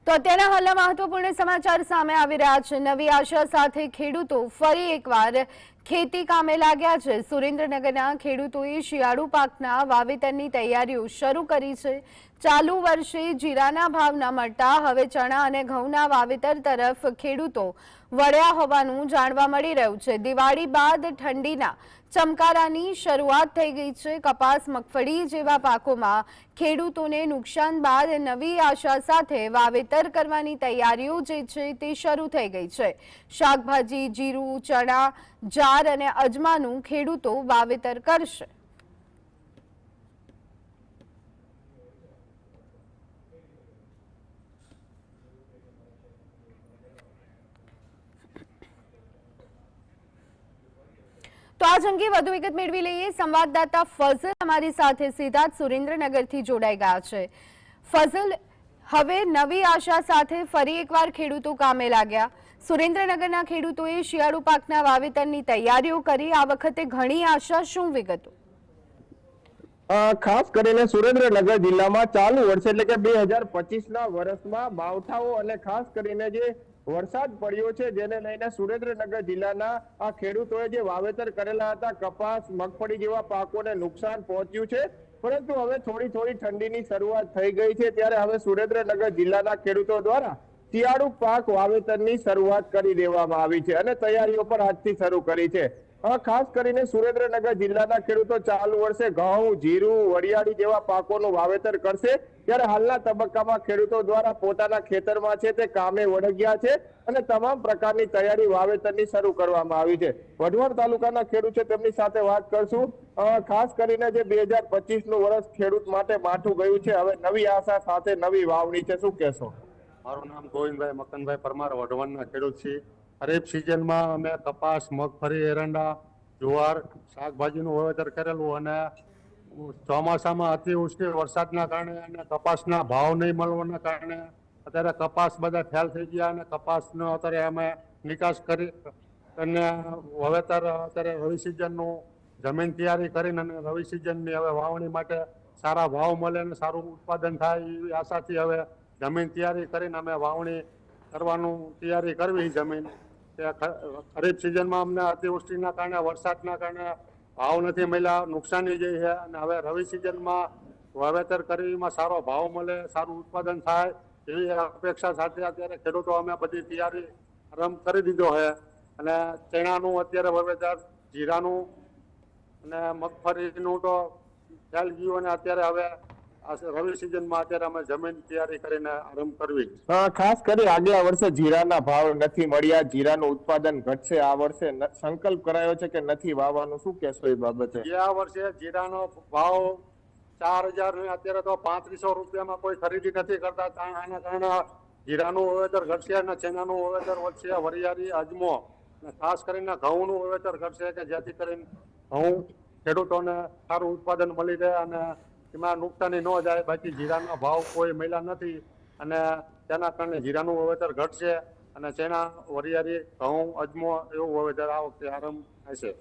તો અત્યારના હાલના મહત્વપૂર્ણ સમાચાર સામે આવી રહ્યા છે। નવી આશા સાથે ખેડૂતો ફરી એકવાર ખેતી કામે લાગ્યા છે। સુરેન્દ્રનગરના ખેડૂતોએ શિયાળુ પાકના વાવેતરની તૈયારીઓ શરૂ કરી છે। ચાલુ વર્ષે જીરાના ભાવ ન મળતા હવે ચણા અને ઘઉંના વાવેતર તરફ ખેડૂતો વળ્યા હોવાનું જાણવા મળી રહ્યું છે। દિવાળી બાદ ઠંડીના ચમકારાની શરૂઆત થઈ ગઈ છે। કપાસ, મગફળી જેવા પાકોમાં ખેડૂતોને નુકસાન બાદ નવી આશા સાથે વાવેતર કરવાની તૈયારીઓ જે છે તે શરૂ થઈ ગઈ છે। શાકભાજી, જીરું, ચણા, જાર અને અજમાનું ખેડૂતો વાવેતર કરશે। તો આજ અંગે વધુ વિગત મેળવી લઈએ। સંવાદદાતા ફઝલ અમારી સાથે સીધા જ સુરેન્દ્રનગરથી જોડાઈ ગયા છે। ફઝલ, હવે નવી આશા સાથે ફરી એકવાર ખેડૂતો કામે લાગ્યા। સુરેન્દ્રનગરના ખેડૂતોએ શિયાળુ પાકના વાવેતરની તૈયારીઓ કરી। આ વખતે ઘણી આશા, શું વિગતો? ખાસ કરીને સુરેન્દ્રનગર જિલ્લામાં ચાલુ વર્ષ એટલે કે 2025ના વર્ષમાં માવઠાઓ અને ખાસ કરીને જે વરસાદ પડ્યો છે જેને લઈને સુરેન્દ્રનગર જિલ્લાના આ ખેડૂતોએ જે વાવેતર કરેલા હતા કપાસ, મગફળી જેવા પાકોને નુકસાન પહોંચ્યું છે। પરંતુ હવે થોડી ઠંડીની શરૂઆત થઈ ગઈ છે ત્યારે હવે સુરેન્દ્રનગર જિલ્લાના ખેડૂતો દ્વારા શિયાળુ પાક વાવેતરની શરૂઆત કરી દેવામાં આવી છે અને તૈયારીઓ પણ આજથી શરૂ કરી છે। ખાસ કરીને સુરેન્દ્રનગર જિલ્લાના ખેડૂતો ચાલુ વર્ષે ઘઉં, જીરું, વરિયાળી જેવા પાકોનું વાવેતર કરશે ત્યારે હાલના તબક્કામાં ખેડૂતો દ્વારા પોતાના ખેતરમાં છે તે કામે વળગ્યા છે અને તમામ પ્રકારની તૈયારી વાવેતરની શરૂ કરવામાં આવી છે। વઢવાણ તાલુકાના ખેડૂત છે તેમની સાથે વાત કરશું। ખાસ કરીને જે 2025નું વર્ષ ખેડૂત માટે માઠું ગયું છે, હવે નવી આશા સાથે નવી વાવણી છે, શું કહેશો? મારું નામ ગોવિંદભાઈ મકનભાઈ પરમાર, વઢવાણના ખેડૂત છીએ। ખરીફ સિઝનમાં અમે કપાસ, મગફળી, એરંડા, જુવાર, શાકભાજીનું વાવેતર કરેલું અને ચોમાસામાં અતિવૃષ્ટિ વરસાદના કારણે અને કપાસના ભાવ નહીં મળવાના કારણે અત્યારે કપાસ બધા ફેલ થઈ ગયા અને કપાસનો અત્યારે અમે નિકાસ કરી અને વાવેતર અત્યારે રવિ સિઝનનું જમીન તૈયારી કરીને અને રવિ સિઝનની હવે વાવણી માટે સારા ભાવ મળે અને સારું ઉત્પાદન થાય એવી આશાથી હવે જમીન તૈયારી કરીને અમે વાવણી કરવાનું તૈયારી કરવી। જમીન ખરીફ સિઝનમાં અમને અતિવૃષ્ટિના કારણે વરસાદના કારણે ભાવ નથી મળ્યા, નુકસાની જઈ છે અને હવે રવિ સિઝનમાં વાવેતર કરીમાં સારો ભાવ મળે, સારું ઉત્પાદન થાય એવી અપેક્ષા સાથે અત્યારે ખેડૂતો અમે બધી તૈયારી આરંભ કરી દીધો છે અને ચણાનું અત્યારે વાવેતર, જીરાનું અને મગફળીનું તો ખ્યાલ ગયું અને અત્યારે હવે રવિ સિઝનમાં અત્યારે અમે જમીન તૈયારી કરીને આરંભ કરવી। ખાસ કરી આગલા વર્ષે જીરાના ભાવ નથી મળ્યા, જીરાનું ઉત્પાદન ઘટશે, આ વર્ષે સંકલ્પ કરાયો છે કે નથી વાવવાનું, શું કહેશો એ બાબતે? આ વર્ષે જીરાનો ભાવ 4000 ને અત્યારે તો 3500 રૂપિયામાં કોઈ ખરીદી નથી કરતા। આના કારણે જીરાનું વાવેતર ઘટશે અને ચણાનું વાવેતર વધશે, વરિયાળી, અજમો અને ખાસ કરીને ઘઉંનું વાવેતર ઘટશે કે જેથી કરીને ઘઉં ખેડૂતોને સારું ઉત્પાદન મળી રહે અને એમાં નુકસાની ન જાય। બાકી જીરાના ભાવ કોઈ મળ્યા નથી અને તેના કારણે જીરાનું વાવેતર ઘટશે અને ચણા, વરિયાળી, ઘઉં, અજમો એવું વાવેતર આ વખતે આરંભ થશે।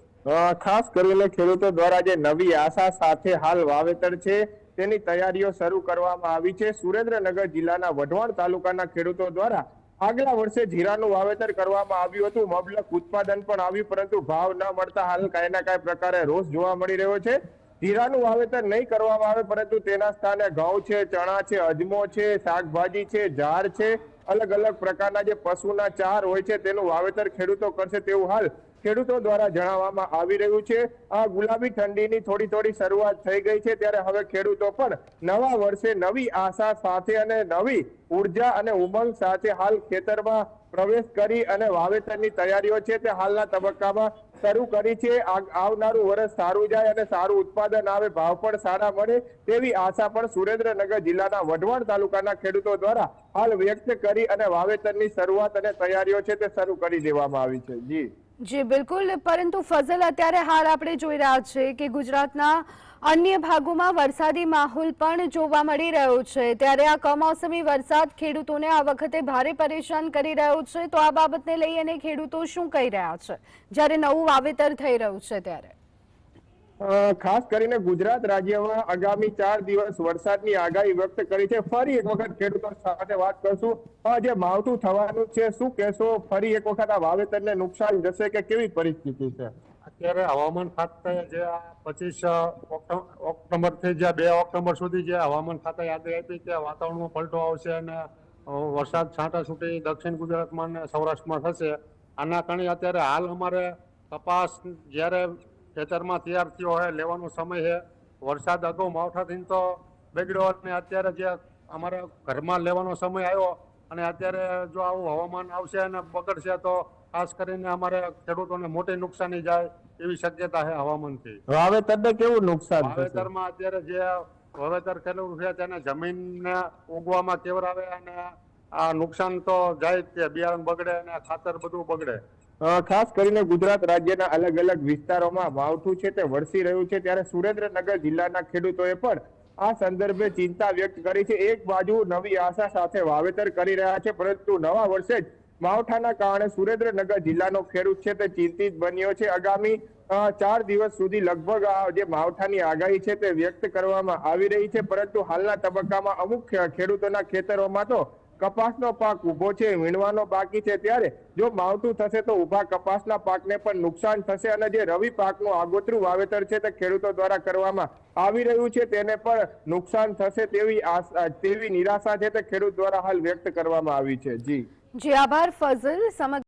ખાસ કરીને ખેડૂતો દ્વારા જે નવી આશા સાથે હાલ વાવેતર છે તેની તૈયારીઓ શરૂ કરવામાં આવી છે। સુરેન્દ્રનગર જિલ્લાના વઢવાણ તાલુકાના ખેડૂતો દ્વારા આગલા વર્ષે જીરાનું વાવેતર કરવામાં આવ્યું હતું, મબલક ઉત્પાદન પણ આવ્યું, પરંતુ ભાવ ન મળતા હાલ કાંઈ ના કાંઈ પ્રકારે રોષ જોવા મળી રહ્યો છે। જીરાનું વાવેતર નહીં કરવામાં આવે પરંતુ તેના સ્થાને ઘઉં છે, ચણા છે, અજમો છે, શાકભાજી છે, જાર છે, અલગ અલગ પ્રકારના જે પશુના ચાર હોય છે તેનું વાવેતર ખેડૂતો કરશે તેવું હાલ ખેડૂતો દ્વારા જણાવવામાં આવી રહ્યું છે। આ ગુલાબી ઠંડીની થોડી શરૂઆત થઈ ગઈ છે ત્યારે હવે ખેડૂતો પણ નવા વર્ષે નવી આશા સાથે અને નવી ઉર્જા અને ઉમંગ સાથે હાલ ખેતરમાં પ્રવેશ કરી અને વાવેતરની તૈયારીઓ છે તે હાલના તબક્કામાં શરૂ કરી છે। આવનારું વર્ષ સારું જાય અને સારું ઉત્પાદન આવે, ભાવ પણ સારા મળે તેવી આશા પણ સુરેન્દ્રનગર જિલ્લાના વઢવાણ તાલુકાના ખેડૂતો દ્વારા હાલ વ્યક્ત કરી અને વાવેતરની શરૂઆત અને તૈયારીઓ છે તે શરૂ કરી દેવામાં આવી છે। જી બિલકુલ, પરંતુ ફઝલ, અત્યારે હાલ આપણે જોઈ રહ્યા છે કે ગુજરાતના અન્ય ભાગોમાં વરસાદી માહોલ પણ જોવા મળી રહ્યો છે, ત્યારે આ કમોસમી વરસાદ ખેડૂતોને આ વખતે ભારે પરેશાન કરી રહ્યો છે, તો આ બાબતને લઈ અને ખેડૂતો શું કહી રહ્યા છે જ્યારે નવું વાવેતર થઈ રહ્યું છે ત્યારે? ખાસ કરીને ગુજરાત રાજ્યમાં આગામી 4 દિવસ વરસાદની આગાહી વ્યક્ત કરી છે. ફરી એક વખત ખેડૂતો સાથે વાત કરશું. જે માવઠું થવાનું છે, શું કહેશો? ફરી એક વખત આ વાવેતરને નુકસાન જશે કે કેવી પરિસ્થિતિ છે? અત્યારે હવામાન ખાતાએ જે આ 25 ઓક્ટોબરથી જે 2 ઓક્ટોબર સુધી જે હવામાન ખાતાએ આગાહી આપી કે વાતાવરણમાં પલટો આવશે અને વરસાદ છાંટાછૂટી દક્ષિણ ગુજરાતમાં અને સૌરાષ્ટ્રમાં થશે. આના કારણે અત્યારે હાલ અમારે કપાસ જ્યારે ખેતરમાં તૈયાર થયો હોય લેવાનો સમય છે. વરસાદ અગાઉ માવઠાથી તો બગડ્યો અને અત્યારે જે અમારે ઘરમાં લેવાનો સમય આવ્યો અને અત્યારે જો આવું હવામાન આવશે અને બગડશે તો ખાસ કરીને અમારે ખેડૂતોને મોટી નુકસાની જાય એવી શક્યતા છે હવામાનથી. વાવેતરને કેવું નુકસાન થશે? વાવેતરમાં અત્યારે જે વાવેતર કરેલું છે તેને જમીનને ઉગવામાં કેવરાવે અને આ નુકસાન તો જાય જ છે. બિયારણ બગડે અને ખાતર બધું બગડે. ખાસ કરીને ગુજરાત રાજ્યના અલગ અલગ વિસ્તારોમાં માવઠું છે તે વરસી રહ્યું છે, ત્યારે સુરેન્દ્રનગર જિલ્લાના ખેડૂતોએ પણ આ સંદર્ભે ચિંતા વ્યક્ત કરી છે. એક બાજુ નવી આશા સાથે વાવેતર કરી રહ્યા છે, પરંતુ નવા વર્ષે જ માવઠાના કારણે સુરેન્દ્રનગર જિલ્લાનો ખેડૂત છે તે ચિંતિત બન્યો છે. આગામી 4 દિવસ સુધી લગભગ આ જે માવઠાની આગાહી છે તે વ્યક્ત કરવામાં આવી રહી છે, પરંતુ હાલના તબક્કામાં અમુક ખેડૂતોના ખેતરોમાં તો કપાસનો પાક ઉભો છે, વીણવાનો બાકી છે. ત્યારે જો માવઠું થશે તો ઉભા કપાસના પાકને પણ નુકસાન થશે અને જે રવિ પાકનું આગોતરું વાવેતર છે તે ખેડૂતો દ્વારા કરવામાં આવી રહ્યું છે તેને પણ નુકસાન થશે તેવી નિરાશા છે તે ખેડૂત દ્વારા હાલ વ્યક્ત કરવામાં આવી છે. જી આભાર ફઝલ. સમગ્ર